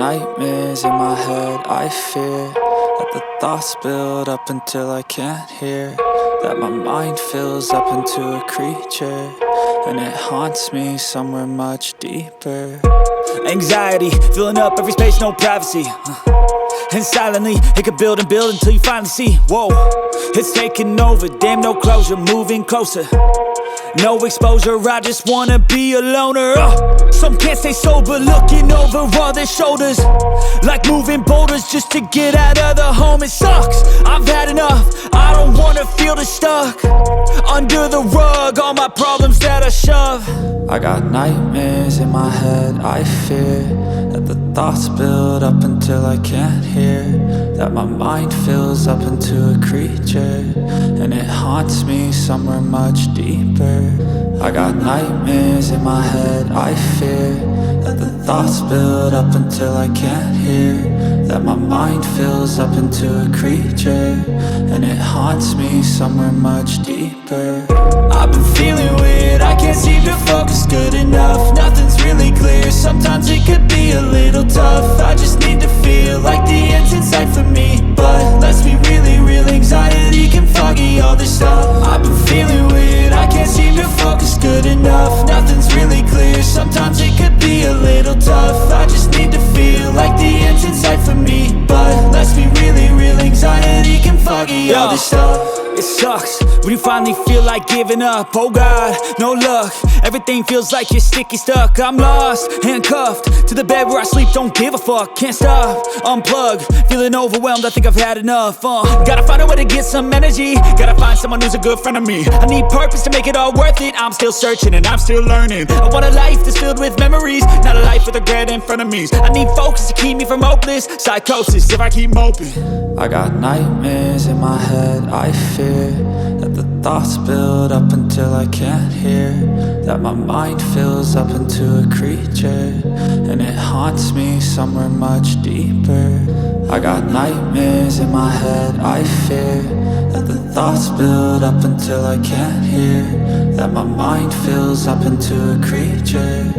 nightmares in my head, I fear that the thoughts build up until I can't hear, that my mind fills up into a creature, and it haunts me somewhere much deeper. Anxiety, filling up every space, no privacy. And silently, it could build and build until you finally see, whoa, it's taking over, damn no closure, moving closer. No exposure, I just wanna be a loner. Some can't stay sober, looking over all their shoulders, like moving boulders just to get out of the home. It sucks, I've had enough, I don't wanna feel the stuck under the rug, all my problems that I shove. I got nightmares in my head, I fear that the thoughts build up until I can't hear, that my mind fills up into a creature, and it haunts me somewhere much deeper. I got nightmares in my head, I fear that the thoughts build up until I can't hear, that my mind fills up into a creature, and it haunts me somewhere much deeper. I've been feeling weird, I can't seem to focus good enough. Nothing's really clear, sometimes it could be a little tough. I just need to feel like the end's in sight for me, but let's be really real, anxiety can foggy all this stuff. I've been feeling weird, I can't seem to focus good enough. Nothing's really clear, sometimes it could be a little tough. I just need to feel like the end's in sight for me, but let's be really real, anxiety can foggy all this stuff. It sucks when you finally feel like giving up. Oh God, no luck, everything feels like you're sticky stuck. I'm lost, handcuffed to the bed where I sleep, don't give a fuck. Can't stop, unplug, feeling overwhelmed, I think I've had enough. Gotta find a way to get some energy, gotta find someone who's a good friend of me. I need purpose to make it all worth it, I'm still searching and I'm still learning. I want a life that's filled with memories, not a life with regret in front of me. I need focus to keep me from hopeless psychosis if I keep moping. I got nightmares in my head, I fear that the thoughts build up until I can't hear, that my mind fills up into a creature, and it haunts me somewhere much deeper. I got nightmares in my head, I fear that the thoughts build up until I can't hear, that my mind fills up into a creature,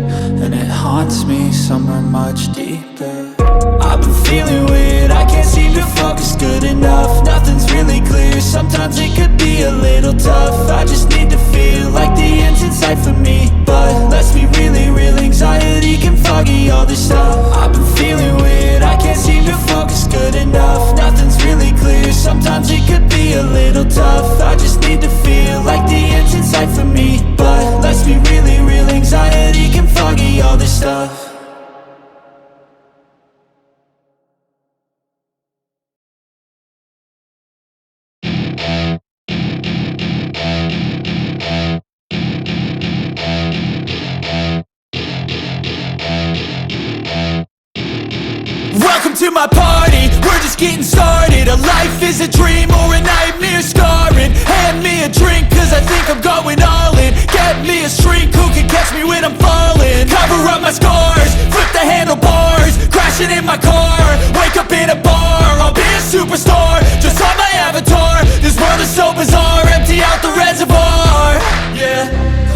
and it haunts me somewhere much deeper. I've been feeling weird, I can't seem to focus good enough. Nothing's really clear, sometimes it could be a little tough. I just need to feel like the end's in sight for me, but let's be really real, anxiety can foggy all this stuff. I've been feeling weird, I can't seem to focus good enough. Nothing's really clear, sometimes it could be a little tough. I just need to feel like the end's in sight for me, but let's be really real, anxiety can foggy all this stuff. Welcome to my party, we're just getting started. A life is a dream or a nightmare scarring. Hand me a drink cause I think I'm going all in. Get me a shrink who can catch me when I'm falling. Cover up my scars, flip the handlebars, crashing in my car, wake up in a bar. I'll be a superstar, just on my avatar. This world is so bizarre, empty out the reservoir. Yeah,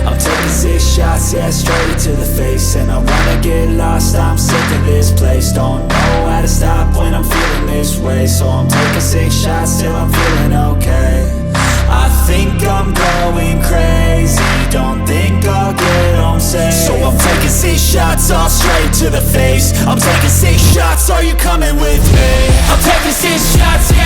I'm taking 6 shots, yeah, straight to the face. And I wanna get lost, I'm sick of this place. Don't know how to stop when I'm feeling this way, so I'm taking 6 shots till I'm feeling okay. I think I'm going crazy, don't think I'll get home safe. So I'm taking 6 shots, all straight to the face. I'm taking 6 shots, are you coming with me? I'm taking 6 shots, yeah.